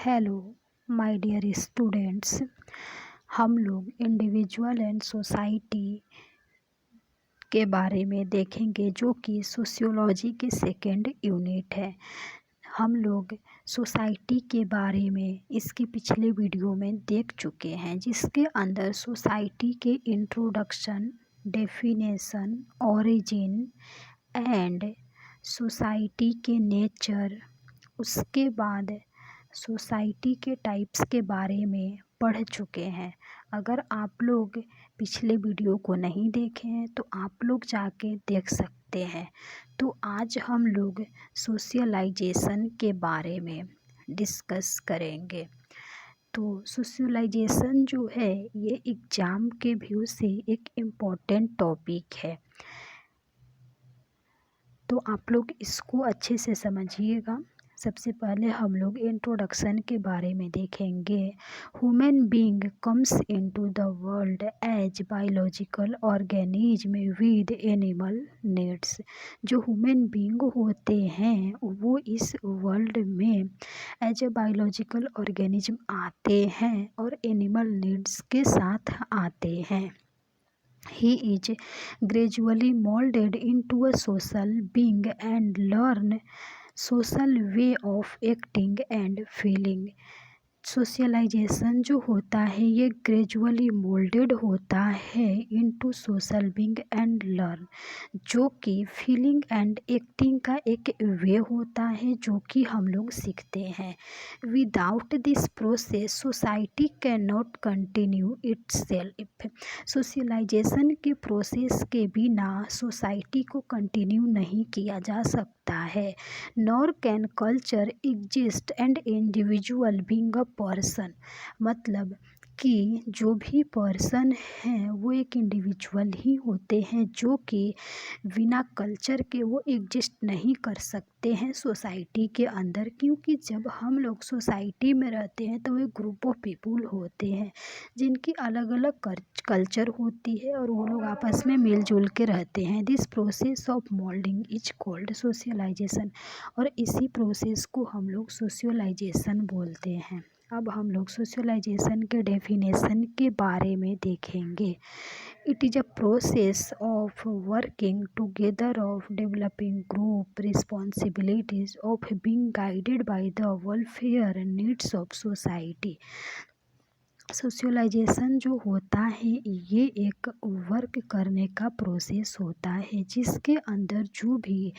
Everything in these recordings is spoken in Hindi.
Hello my dear students. हम लोग इंडिविजुअल एंड सोसाइटी के बारे में देखेंगे, जो कि सोशियोलॉजी के सेकेंड यूनिट है। हम लोग सोसाइटी के बारे में इसके पिछले वीडियो में देख चुके हैं, जिसके अंदर सोसाइटी के introduction, definition, origin and society के नेचर, उसके बाद सोसाइटी के टाइप्स के बारे में पढ़ चुके हैं। अगर आप लोग पिछले वीडियो को नहीं देखे हैं तो आप लोग जाके देख सकते हैं। तो आज हम लोग सोशलाइजेशन के बारे में डिस्कस करेंगे। तो सोशलाइजेशन जो है ये एग्ज़ाम के व्यू से एक इम्पोर्टेंट टॉपिक है, तो आप लोग इसको अच्छे से समझिएगा। सबसे पहले हम लोग इंट्रोडक्शन के बारे में देखेंगे। Human being comes into the world as biological organism with animal needs. जो ह्यूमन बीइंग होते हैं वो इस वर्ल्ड में एज ए बायोलॉजिकल ऑर्गेनिज्म आते हैं और एनिमल नीड्स के साथ आते हैं। He is gradually molded into a social being and learn social way of acting and feeling. Socialisation जो होता है ये ग्रेजुअली मोल्डेड होता है into social being and learn, जो कि फीलिंग एंड एक्टिंग का एक वे होता है जो कि हम लोग सीखते हैं। Without this process society can not continue itself. Socialisation के प्रोसेस के बिना सोसाइटी को कंटिन्यू नहीं किया जा सकता है। Nor can culture exist and individual being a person. मतलब कि जो भी पर्सन हैं वो एक इंडिविजुअल ही होते हैं, जो कि बिना कल्चर के वो एग्जिस्ट नहीं कर सकते हैं सोसाइटी के अंदर। क्योंकि जब हम लोग सोसाइटी में रहते हैं तो एक ग्रुप ऑफ पीपुल होते हैं जिनकी अलग अलग कल्चर होती है और वो लोग आपस में मिलजुल के रहते हैं। This process of moulding is called socialisation, और इसी प्रोसेस को हम लोग सोशलाइजेशन बोलते हैं। अब हम लोग सोशलाइजेशन के डेफिनेशन के बारे में देखेंगे। It is a process of working together, of developing group responsibilities, of being guided by the welfare needs of society. Socialisation जो होता है ये एक वर्क करने का प्रोसेस होता है, जिसके अंदर जो भी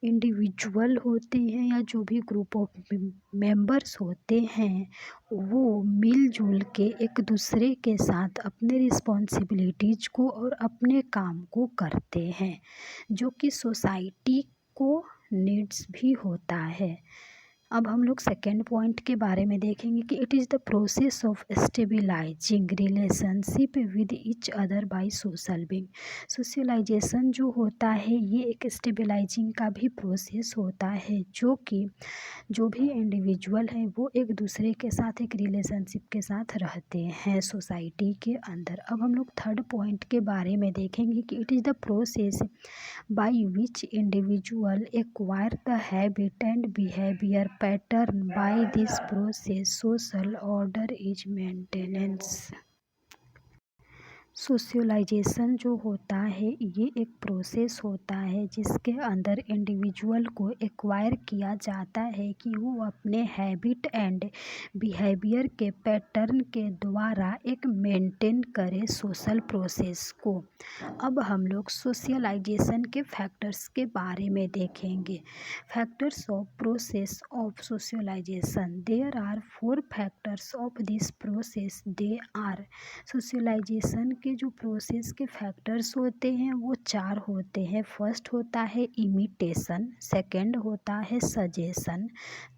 इंडिविजुअल होते हैं या जो भी ग्रुप ऑफ मेंबर्स होते हैं वो मिलजुल के एक दूसरे के साथ अपने रिस्पॉन्सिबिलिटीज़ को और अपने काम को करते हैं, जो कि सोसाइटी को नीड्स भी होता है। अब हम लोग सेकेंड पॉइंट के बारे में देखेंगे कि it is the process of stabilising relationship with each other by social being. Socialisation जो होता है ये एक स्टेबिलाइजिंग का भी प्रोसेस होता है, जो कि जो भी इंडिविजुअल हैं वो एक दूसरे के साथ एक रिलेशनशिप के साथ रहते हैं सोसाइटी के अंदर। अब हम लोग थर्ड पॉइंट के बारे में देखेंगे कि it is the process by which individual acquire the habit and behavior pattern. By this process social order is maintenance. Socialisation जो होता है ये एक प्रोसेस होता है जिसके अंदर इंडिविजुअल को एक्वायर किया जाता है कि वो अपने हैबिट एंड बिहेवियर के पैटर्न के द्वारा एक मेंटेन करे सोशल प्रोसेस को। अब हम लोग सोशलाइजेशन के फैक्टर्स के बारे में देखेंगे। Factors of process of socialisation, there are 4 factors of this process. They are, socialisation के जो प्रोसेस के फैक्टर्स होते हैं वो 4 होते हैं। फर्स्ट होता है इमिटेशन, सेकंड होता है सजेशन,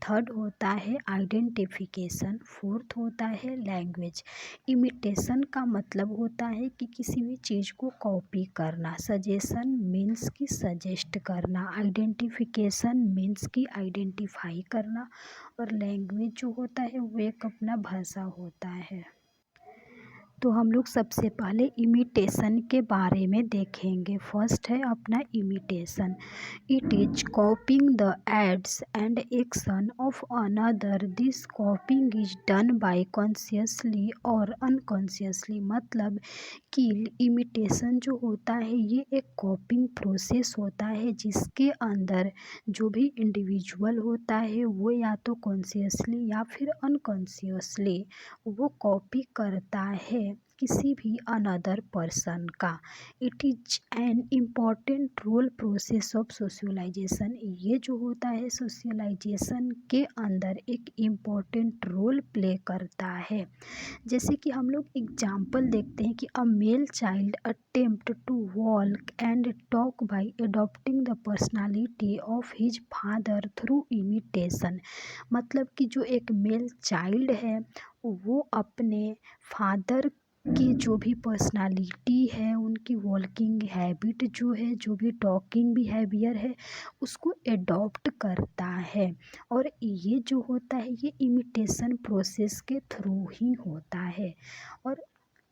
थर्ड होता है आइडेंटिफिकेशन, फोर्थ होता है लैंग्वेज। इमिटेशन का मतलब होता है कि किसी भी चीज़ को कॉपी करना, सजेशन मीन्स कि सजेस्ट करना, आइडेंटिफिकेशन मीन्स कि आइडेंटिफाई करना, और लैंग्वेज जो होता है वो एक अपना भाषा होता है। तो हम लोग सबसे पहले इमिटेशन के बारे में देखेंगे। फर्स्ट है अपना imitation. It is copying the aids and action of another. This copying is done by consciously और अनकॉन्शियसली। मतलब कि इमिटेशन जो होता है ये एक कॉपिंग प्रोसेस होता है जिसके अंदर जो भी इंडिविजुअल होता है वो या तो कॉन्शियसली या फिर अनकॉन्शियसली वो कॉपी करता है किसी भी अनदर पर्सन का। It is an important role process of socialisation. ये जो होता है सोशलाइजेशन के अंदर एक इम्पॉर्टेंट रोल प्ले करता है। जैसे कि हम लोग एग्जाम्पल देखते हैं कि a male child attempt to walk and talk by adopting the personality of his father through imitation. मतलब कि जो एक मेल चाइल्ड है वो अपने फादर की जो भी पर्सनालिटी है, उनकी वॉकिंग हैबिट जो है, जो भी टॉकिंग बिहेवियर है, उसको एडॉप्ट करता है। और ये जो होता है ये इमिटेशन प्रोसेस के थ्रू ही होता है। और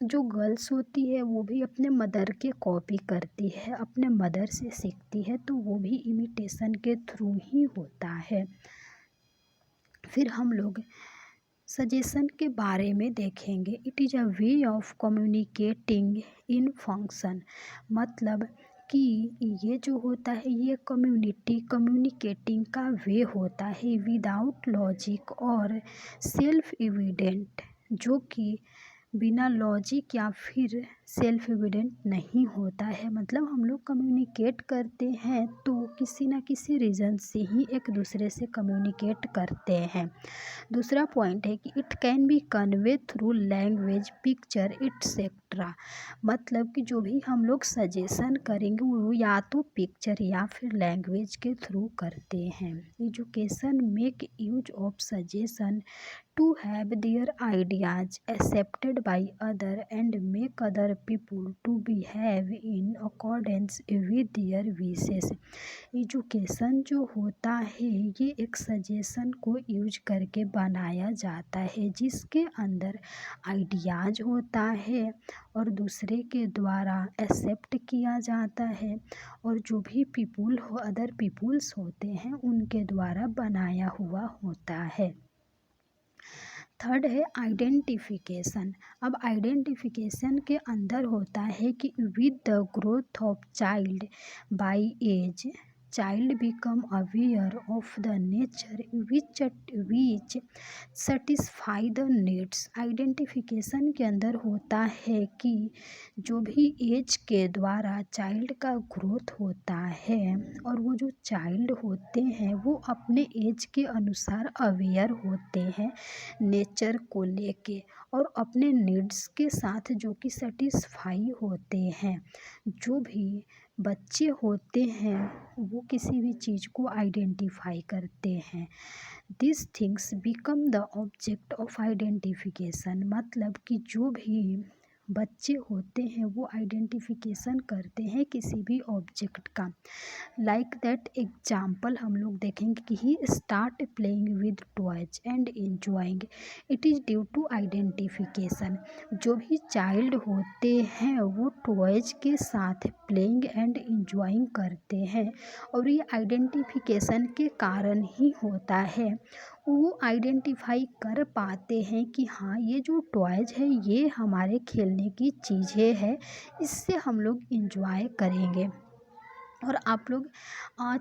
जो गर्ल्स होती है वो भी अपने मदर के कॉपी करती है, अपने मदर से सीखती है, तो वो भी इमिटेशन के थ्रू ही होता है। फिर हम लोग सजेशन के बारे में देखेंगे। It is a way of communicating in function. मतलब कि ये जो होता है ये कम्युनिकेटिंग का वे होता है विदाउट लॉजिक और सेल्फ एविडेंट, जो कि बिना लॉजिक या फिर सेल्फ एविडेंट नहीं होता है। मतलब हम लोग कम्युनिकेट करते हैं तो किसी ना किसी रीज़न से ही एक दूसरे से कम्युनिकेट करते हैं। दूसरा पॉइंट है कि it can be convey through language, picture et cetera. मतलब कि जो भी हम लोग सजेशन करेंगे वो या तो पिक्चर या फिर लैंग्वेज के थ्रू करते हैं। Education make use of suggestion to have their ideas accepted by other and make other people to behave in accordance with their wishes। Education जो होता है ये एक सजेशन को यूज करके बनाया जाता है जिसके अंदर आइडियाज होता है और दूसरे के द्वारा एक्सेप्ट किया जाता है और जो भी पीपुल हो अदर पीपुल्स होते हैं उनके द्वारा बनाया हुआ होता है। थर्ड है आइडेंटिफिकेशन। अब आइडेंटिफिकेशन के अंदर होता है कि with the growth of child by age child become aware of the nature which satisfy the needs. Identification के अंदर होता है कि जो भी एज के द्वारा चाइल्ड का ग्रोथ होता है और वो जो चाइल्ड होते हैं वो अपने एज के अनुसार अवेयर होते हैं नेचर को लेके और अपने नीड्स के साथ जो कि सेटिस्फाई होते हैं। जो भी बच्चे होते हैं वो किसी भी चीज़ को आइडेंटिफाई करते हैं। This things become the object of identification. मतलब कि जो भी बच्चे होते हैं वो आइडेंटिफिकेशन करते हैं किसी भी ऑब्जेक्ट का। लाइक दैट एग्जाम्पल हम लोग देखेंगे कि he start playing with toys and enjoying. It is due to identification. जो भी चाइल्ड होते हैं वो टॉयज के साथ प्लेइंग एंड एंजॉइंग करते हैं और ये आइडेंटिफिकेशन के कारण ही होता है। वो आइडेंटिफाई कर पाते हैं कि हाँ ये जो टॉयज है ये हमारे खेलने की चीज़ें है, इससे हम लोग इंजॉय करेंगे। और आप लोग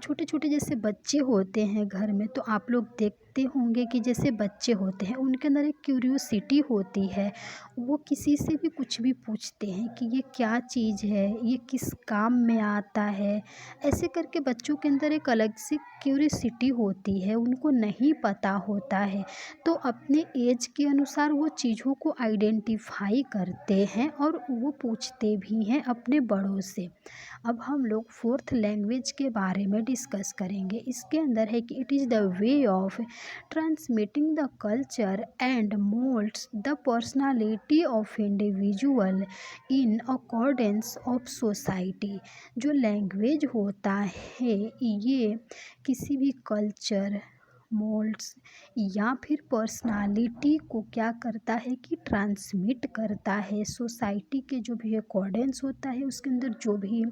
छोटे छोटे जैसे बच्चे होते हैं घर में तो आप लोग देखते होंगे कि जैसे बच्चे होते हैं उनके अंदर एक क्यूरियोसिटी होती है। वो किसी से भी कुछ भी पूछते हैं कि ये क्या चीज़ है, ये किस काम में आता है। ऐसे करके बच्चों के अंदर एक अलग सी क्यूरियोसिटी होती है, उनको नहीं पता होता है तो अपने एज के अनुसार वो चीज़ों को आइडेंटिफाई करते हैं और वो पूछते भी हैं अपने बड़ों से। अब हम लोग फोर्थ लैंग्वेज के बारे में डिस्कस करेंगे। इसके अंदर है कि it is the way of transmitting the culture and moulds the personality of individual in accordance of society. जो लैंग्वेज होता है ये किसी भी कल्चर मोल्ड्स या फिर पर्सनालिटी को क्या करता है कि ट्रांसमिट करता है। सोसाइटी के जो भी अकॉर्डेंस होता है उसके अंदर जो भी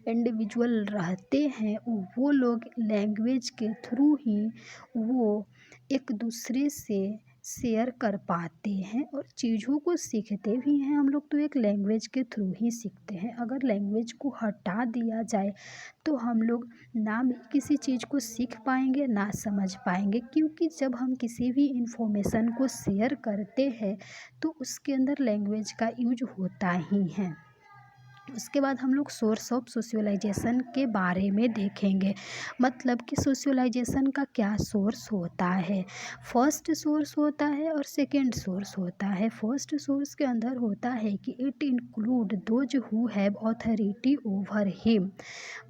इंडिविजुअल रहते हैं वो लोग लैंग्वेज के थ्रू ही वो एक दूसरे से शेयर कर पाते हैं और चीज़ों को सीखते भी हैं। हम लोग तो एक लैंग्वेज के थ्रू ही सीखते हैं। अगर लैंग्वेज को हटा दिया जाए तो हम लोग ना भी किसी चीज़ को सीख पाएंगे ना समझ पाएंगे, क्योंकि जब हम किसी भी इंफॉर्मेशन को शेयर करते हैं तो उसके अंदर लैंग्वेज का यूज होता ही है। उसके बाद हम लोग सोर्स ऑफ सोशलाइजेशन के बारे में देखेंगे, मतलब कि सोशलाइजेशन का क्या सोर्स होता है। फर्स्ट सोर्स होता है और सेकंड सोर्स होता है। फर्स्ट सोर्स के अंदर होता है कि it include those who have authority over him,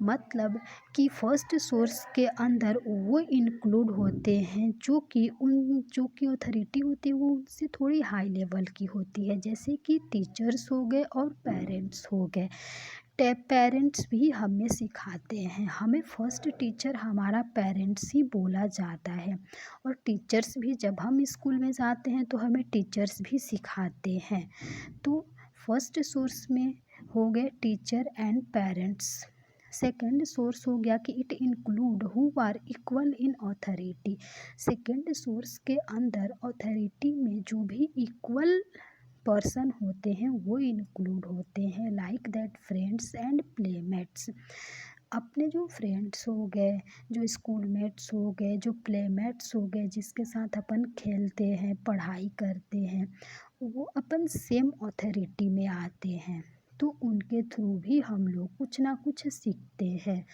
मतलब कि फर्स्ट सोर्स के अंदर वो इंक्लूड होते हैं जो कि अथॉरिटी होती है वो उनसे थोड़ी हाई लेवल की होती है, जैसे कि टीचर्स हो गए और पेरेंट्स हो गए। पेरेंट्स भी हमें सिखाते हैं, हमें फर्स्ट टीचर हमारा पेरेंट्स ही बोला जाता है। और टीचर्स भी जब हम स्कूल में जाते हैं तो हमें टीचर्स भी सिखाते हैं। तो फर्स्ट सोर्स में हो गए teacher and parents. Second source हो गया कि it include who are equal in authority. Second source के अंदर अथॉरिटी में जो भी इक्वल पर्सन होते हैं वो इंक्लूड होते हैं, like that friends and playmates. अपने जो फ्रेंड्स हो गए, जो स्कूलमेट्स हो गए, जो प्लेमेट्स हो गए, जिसके साथ अपन खेलते हैं पढ़ाई करते हैं, वो अपन सेम अथॉरिटी में आते हैं, तो उनके थ्रू भी हम लोग कुछ ना कुछ सीखते हैं।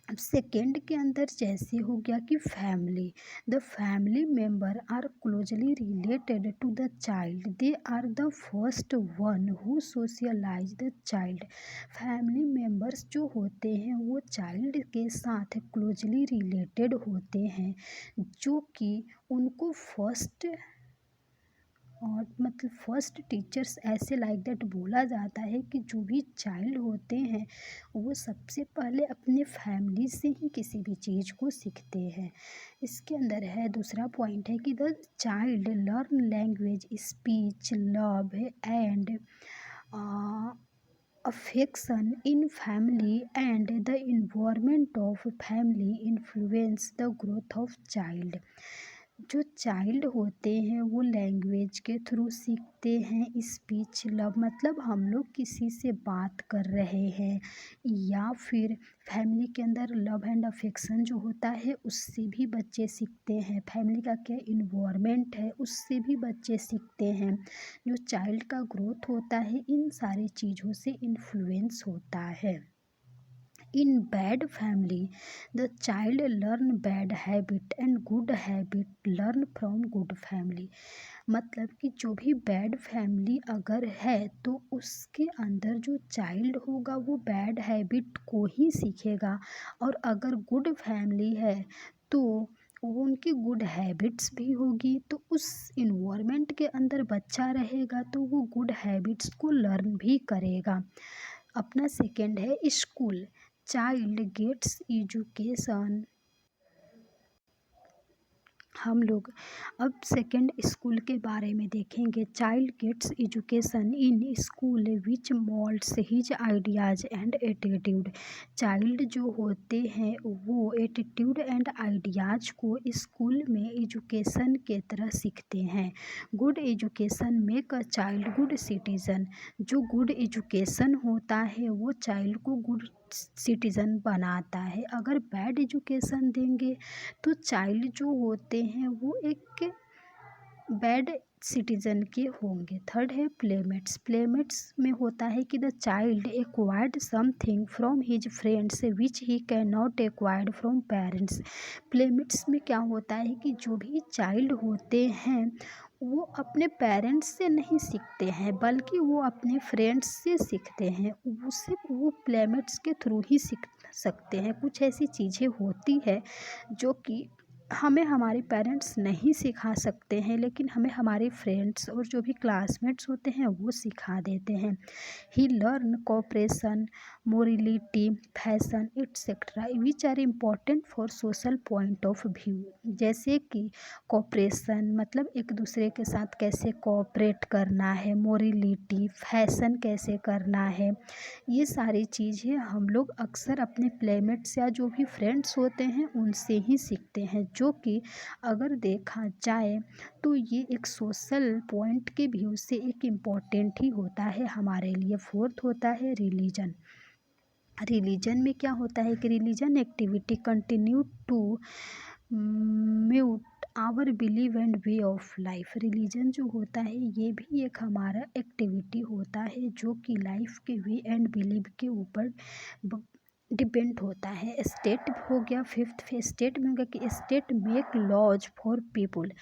अब सेकेंड के अंदर जैसे हो गया कि family, the family member are closely related to the child, they are the first one who socialise the child. Family members जो होते हैं वो चाइल्ड के साथ क्लोजली रिलेटेड होते हैं, जो कि उनको फर्स्ट और मतलब फर्स्ट टीचर्स ऐसे लाइक दैट बोला जाता है कि जो भी चाइल्ड होते हैं वो सबसे पहले अपने फैमिली से ही किसी भी चीज़ को सीखते हैं। इसके अंदर है दूसरा पॉइंट है कि the child learn language, speech, love and affection in family, and the environment of family influence the growth of child। जो चाइल्ड होते हैं वो लैंग्वेज के थ्रू सीखते हैं, स्पीच, लव, मतलब हम लोग किसी से बात कर रहे हैं, या फिर फैमिली के अंदर लव एंड अफेक्शन जो होता है उससे भी बच्चे सीखते हैं। फैमिली का क्या इन्वायरमेंट है उससे भी बच्चे सीखते हैं। जो चाइल्ड का ग्रोथ होता है इन सारी चीज़ों से इन्फ्लुएंस होता है। In bad family, the child learn bad habit and good habit learn from good family। मतलब कि जो भी बैड फैमिली अगर है तो उसके अंदर जो चाइल्ड होगा वो बैड हैबिट को ही सीखेगा, और अगर गुड फैमिली है तो वो उनकी गुड हैबिट्स भी होगी, तो उस इन्वायरमेंट के अंदर बच्चा रहेगा तो वो गुड हैबिट्स को लर्न भी करेगा। अपना सेकंड है स्कूल, चाइल्ड गेट्स एजुकेशन। हम लोग अब सेकंड स्कूल के बारे में देखेंगे। Child gets education in school which moulds his ideas and attitude. Child जो होते हैं वो एटीट्यूड एंड आइडियाज़ को स्कूल में एजुकेशन के तरह सीखते हैं। Good education make a child good citizen. जो गुड एजुकेशन होता है वो चाइल्ड को गुड सिटीज़न बनाता है। अगर बैड एजुकेशन देंगे तो चाइल्ड जो होते हैं वो एक बैड सिटीजन के होंगे। थर्ड है प्लेमेट्स। प्लेमेट्स में होता है कि the child acquired something from his friends which he can not acquired from parents. Playmates में क्या होता है कि जो भी चाइल्ड होते हैं वो अपने पेरेंट्स से नहीं सीखते हैं बल्कि वो अपने फ्रेंड्स से सीखते हैं। उससे वो प्लेमेट्स के थ्रू ही सीख सकते हैं। कुछ ऐसी चीज़ें होती है जो कि हमें हमारे पेरेंट्स नहीं सिखा सकते हैं, लेकिन हमें हमारे फ्रेंड्स और जो भी क्लासमेट्स होते हैं वो सिखा देते हैं। He learn cooperation, morality, fashion etcetera which are important for social point of view. जैसे कि कोऑपरेशन मतलब एक दूसरे के साथ कैसे कोऑपरेट करना है, मोरलिटी फैशन कैसे करना है, ये सारी चीज़ें हम लोग अक्सर अपने प्लेमेट्स या जो भी फ्रेंड्स होते हैं उनसे ही सीखते हैं, जो कि अगर देखा जाए तो ये एक सोशल पॉइंट के व्यू से एक इम्पॉर्टेंट ही होता है हमारे लिए। फोर्थ होता है रिलीजन। रिलीजन में क्या होता है कि religion activity continue to mute our believe and way of life. Religion जो होता है ये भी एक हमारा एक्टिविटी होता है जो कि लाइफ के वे एंड बिलीव के ऊपर डिपेंड होता है। स्टेट हो गया, फिफ्थ स्टेट में हो गया कि state make laws for people.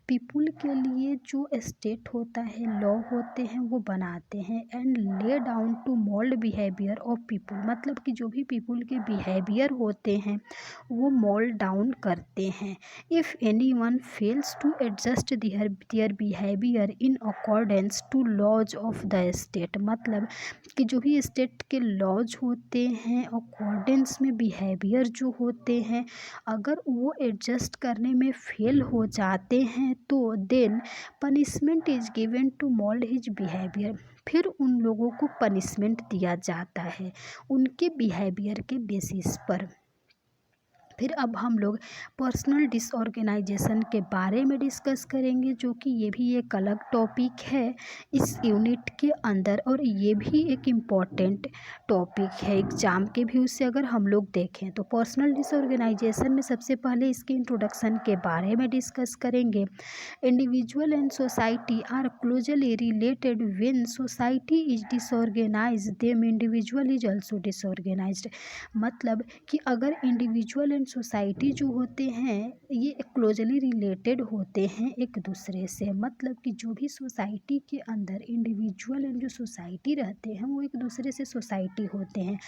People के लिए जो स्टेट होता है, लॉ होते हैं वो बनाते हैं। And lay down to mould behaviour of people, मतलब कि जो भी पीपुल के बिहेवियर होते हैं वो मोल्ड डाउन करते हैं। If any one fails to adjust their behaviour in accordance to laws of the state, मतलब कि जो भी स्टेट के लॉज होते हैं अकॉर्डेंस में बिहेवियर जो होते हैं अगर वो एडजस्ट करने में फेल हो जाते हैं तो then punishment is given to mould his behaviour. फिर उन लोगों को पनिशमेंट दिया जाता है उनके बिहेवियर के बेसिस पर। फिर अब हम लोग पर्सनल डिसऑर्गेनाइजेशन के बारे में डिस्कस करेंगे, जो कि ये भी एक अलग टॉपिक है इस यूनिट के अंदर, और ये भी एक इम्पॉर्टेंट टॉपिक है एग्ज़ाम के व्यू से अगर हम लोग देखें तो। पर्सनल डिसऑर्गेनाइजेशन में सबसे पहले इसके इंट्रोडक्शन के बारे में डिस्कस करेंगे। Individual and society are closely related. When society is disorganised them individual is also disorganised. मतलब कि अगर इंडिविजुअल एंड सोसाइटी जो होते हैं ये क्लोजली रिलेटेड होते हैं एक दूसरे से, मतलब कि जो भी सोसाइटी के अंदर इंडिविजुअल एंड जो सोसाइटी रहते हैं वो एक दूसरे से सोसाइटी होते हैं।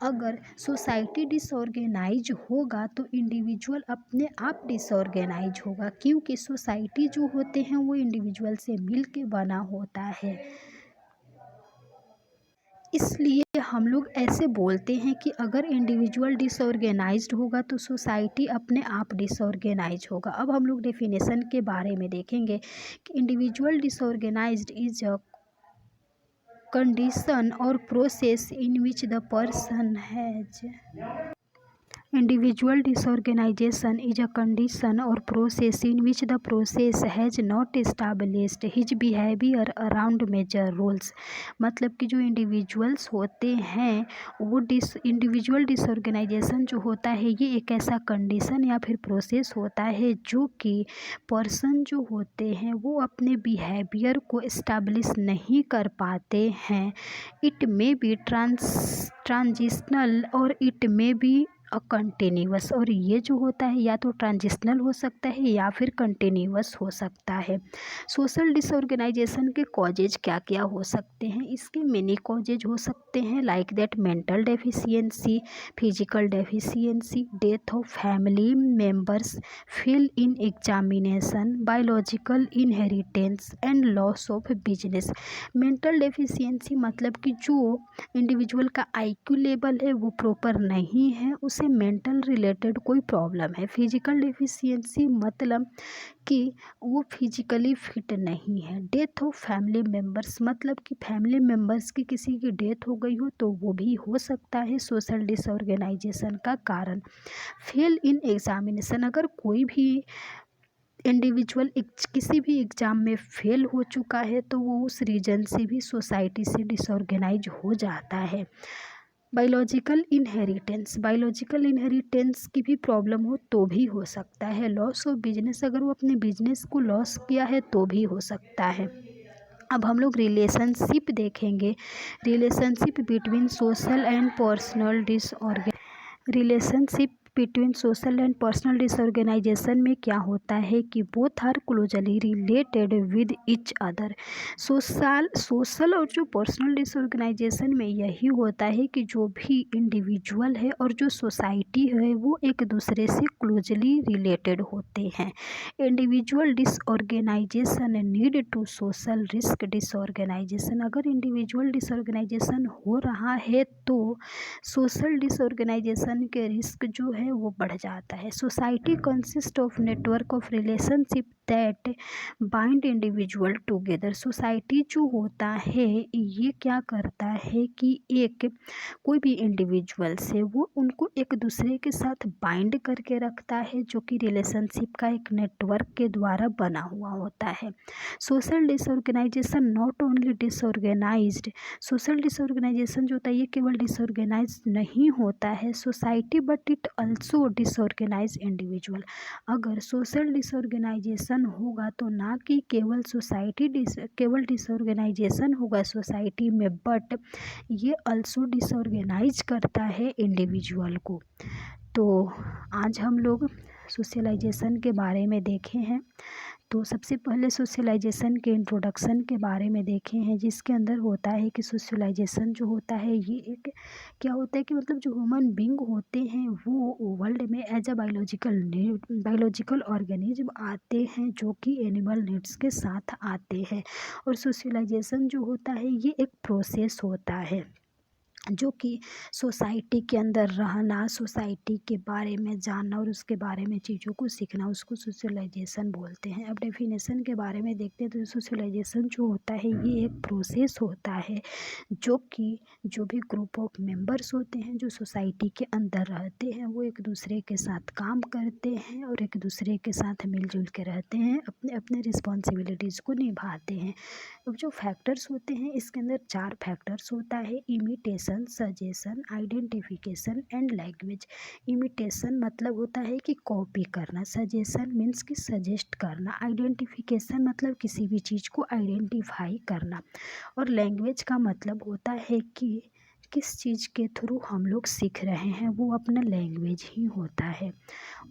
अगर सोसाइटी डिसऑर्गेनाइज होगा तो इंडिविजुअल अपने आप डिसऑर्गेनाइज होगा, क्योंकि सोसाइटी जो होते हैं वो इंडिविजुअल से मिल के बना होता है। इसलिए हम लोग ऐसे बोलते हैं कि अगर इंडिविजुअल डिसऑर्गेनाइज्ड होगा तो सोसाइटी अपने आप डिसऑर्गेनाइज होगा। अब हम लोग डेफिनेशन के बारे में देखेंगे कि individual disorganised is a condition और process in which the person has. Individual disorganization is a condition or process in which the process has not established his behavior around major rules। मतलब कि जो इंडिविजुअल्स होते हैं वो इंडिविजुअल डिसऑर्गेनाइजेशन जो होता है ये एक ऐसा कंडीशन या फिर प्रोसेस होता है जो कि पर्सन जो होते हैं वो अपने बिहेवियर को इस्टेब्लिश नहीं कर पाते हैं। इट मे बी ट्रांजिशनल और इट मे बी कंटिन्यूअस, और ये जो होता है या तो ट्रांजिशनल हो सकता है या फिर कंटिन्यूअस हो सकता है। सोशल डिसऑर्गेनाइजेशन के कॉजेज क्या क्या हो सकते हैं? इसके मेनी कॉजेज हो सकते हैं like that mental deficiency, physical deficiency, death of family members, fail in examination, biological inheritance and loss of business. Mental deficiency मतलब कि जो इंडिविजुअल का IQ लेवल है वो प्रॉपर नहीं है, उसे मेंटल रिलेटेड कोई प्रॉब्लम है। फिजिकल डेफिशिएंसी मतलब कि वो फिजिकली फिट नहीं है। डेथ ऑफ फैमिली मेम्बर्स मतलब कि फैमिली मेम्बर्स की किसी की डेथ हो गई हो तो वो भी हो सकता है सोशल डिसऑर्गेनाइजेशन का कारण। फेल इन एग्जामिनेशन, अगर कोई भी इंडिविजुअल किसी भी एग्ज़ाम में फेल हो चुका है तो वो उस रीजन से भी सोसाइटी से डिसऑर्गेनाइज हो जाता है। बायोलॉजिकल इनहेरिटेंस की भी प्रॉब्लम हो तो भी हो सकता है। लॉस ऑफ बिजनेस, अगर वो अपने बिजनेस को लॉस किया है तो भी हो सकता है। अब हम लोग रिलेशनशिप देखेंगे। Relationship between social and personal relationship between social and personal disorganisation में क्या होता है कि both are closely related with each other. Social और जो पर्सनल डिसऑर्गेनाइजेशन में यही होता है कि जो भी इंडिविजुअल है और जो सोसाइटी है वो एक दूसरे से क्लोजली रिलेटेड होते हैं। Individual disorganisation need to social risk disorganisation. अगर इंडिविजुअल डिसऑर्गेनाइजेशन हो रहा है तो सोशल डिसऑर्गेनाइजेशन के रिस्क जो है वो बढ़ जाता है। Society consist of network of relationship that bind individual together. Society जो होता है ये क्या करता है कि एक कोई भी इंडिविजुअल से वो उनको एक दूसरे के साथ बाइंड करके रखता है, जो कि रिलेशनशिप का एक नेटवर्क के द्वारा बना हुआ होता है। Social disorganisation not only disorganised, social disorganisation जो होता है ये केवल डिसऑर्गेनाइज नहीं होता है society but it also disorganise individual. अगर सोशल डिसऑर्गेनाइजेशन होगा तो ना कि केवल डिसऑर्गेनाइजेशन होगा सोसाइटी में, बट ये अल्सो डिसऑर्गेनाइज करता है इंडिविजुअल को। तो आज हम लोग सोशलाइजेशन के बारे में देखे हैं। तो सबसे पहले सोशलाइजेशन के इंट्रोडक्शन के बारे में देखे हैं, जिसके अंदर होता है कि सोशलाइजेशन जो होता है ये एक क्या होता है कि मतलब जो ह्यूमन बींग होते हैं वो वर्ल्ड में एज अ बायोलॉजिकल ऑर्गेनिज्म आते हैं जो कि एनिमल नीड्स के साथ आते हैं। और सोशलाइजेशन जो होता है ये एक प्रोसेस होता है जो कि सोसाइटी के अंदर रहना, सोसाइटी के बारे में जानना और उसके बारे में चीज़ों को सीखना, उसको सोशलाइजेशन बोलते हैं। अब डेफिनेशन के बारे में देखते हैं तो सोशलाइजेशन जो होता है ये एक प्रोसेस होता है जो कि जो भी ग्रुप ऑफ मेंबर्स होते हैं जो सोसाइटी के अंदर रहते हैं वो एक दूसरे के साथ काम करते हैं और एक दूसरे के साथ मिलजुल के रहते हैं, अपने अपने रिस्पॉन्सिबिलिटीज़ को निभाते हैं। अब जो फैक्टर्स होते हैं इसके अंदर 4 फैक्टर्स होता है: imitation, suggestion, identification and language. Imitation मतलब होता है कि कॉपी करना, सजेशन मीन्स कि सजेस्ट करना, आइडेंटिफिकेशन मतलब किसी भी चीज़ को आइडेंटिफाई करना, और लैंग्वेज का मतलब होता है कि किस चीज़ के थ्रू हम लोग सीख रहे हैं, वो अपना लैंग्वेज ही होता है।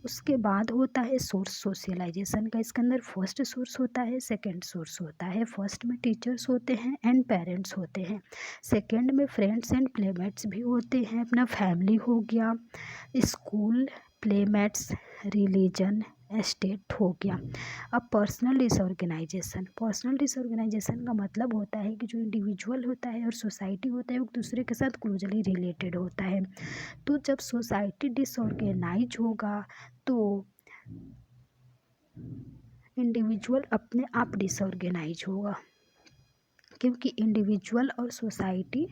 उसके बाद होता है सोर्स सोशलाइजेशन का। इसके अंदर फर्स्ट सोर्स होता है, सेकंड सोर्स होता है। फर्स्ट में टीचर्स होते हैं एंड पेरेंट्स होते हैं, सेकंड में फ्रेंड्स एंड प्लेमेट्स भी होते हैं, अपना फैमिली हो गया, स्कूल, प्लेमेट्स, रिलीजन, स्टेट हो गया। अब पर्सनल डिसऑर्गेनाइजेशन का मतलब होता है कि जो इंडिविजुअल होता है और सोसाइटी होता है वो एक दूसरे के साथ क्लोजली रिलेटेड होता है। तो जब सोसाइटी डिसऑर्गेनाइज होगा तो इंडिविजुअल अपने आप डिसऑर्गेनाइज होगा, क्योंकि इंडिविजुअल और सोसाइटी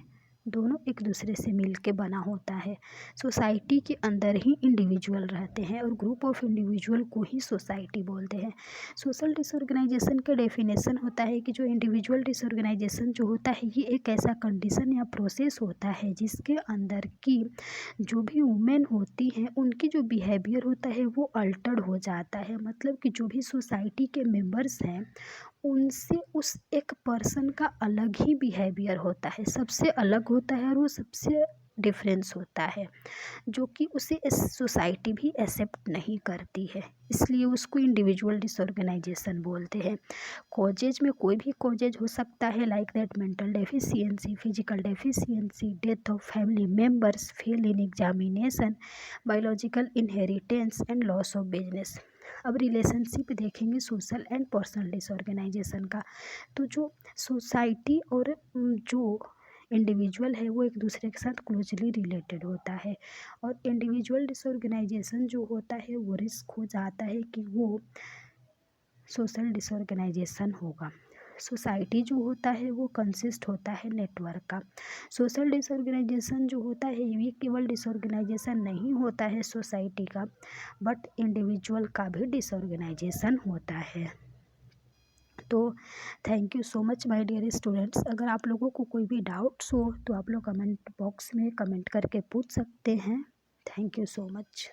दोनों एक दूसरे से मिलके बना होता है। सोसाइटी के अंदर ही इंडिविजुअल रहते हैं और ग्रुप ऑफ इंडिविजुअल को ही सोसाइटी बोलते हैं। सोशल डिसऑर्गेनाइजेशन का डेफिनेशन होता है कि जो इंडिविजुअल डिसऑर्गेनाइजेशन जो होता है ये एक ऐसा कंडीशन या प्रोसेस होता है जिसके अंदर की जो भी वुमेन होती हैं उनकी जो बिहेवियर होता है वो अल्टर्ड हो जाता है। मतलब कि जो भी सोसाइटी के मेंबर्स हैं उनसे उस एक पर्सन का अलग ही बिहेवियर होता है, सबसे अलग होता है और वो सबसे डिफरेंस होता है, जो कि उसे सोसाइटी भी एक्सेप्ट नहीं करती है, इसलिए उसको इंडिविजुअल डिसऑर्गेनाइजेशन बोलते हैं। कॉजेज में कोई भी कॉजेज हो सकता है, like that mental deficiency, physical deficiency, death of family members, fail in examination, biological inheritance and loss of business. अब रिलेशनशिप देखेंगे सोशल एंड पर्सनल डिसऑर्गेनाइजेशन का। तो जो सोसाइटी और जो इंडिविजुअल है वो एक दूसरे के साथ क्लोजली रिलेटेड होता है, और इंडिविजुअल डिसऑर्गेनाइजेशन जो होता है वो रिस्क हो जाता है कि वो सोशल डिसऑर्गेनाइजेशन होगा। सोसाइटी जो होता है वो कंसिस्ट होता है नेटवर्क का। सोशल डिसऑर्गेनाइजेशन जो होता है ये केवल डिसऑर्गेनाइजेशन नहीं होता है सोसाइटी का, बट इंडिविजुअल का भी डिसऑर्गेनाइजेशन होता है। तो thank you so much my dear students. अगर आप लोगों को कोई भी डाउट्स हो तो आप लोग कमेंट बॉक्स में कमेंट करके पूछ सकते हैं। Thank you so much.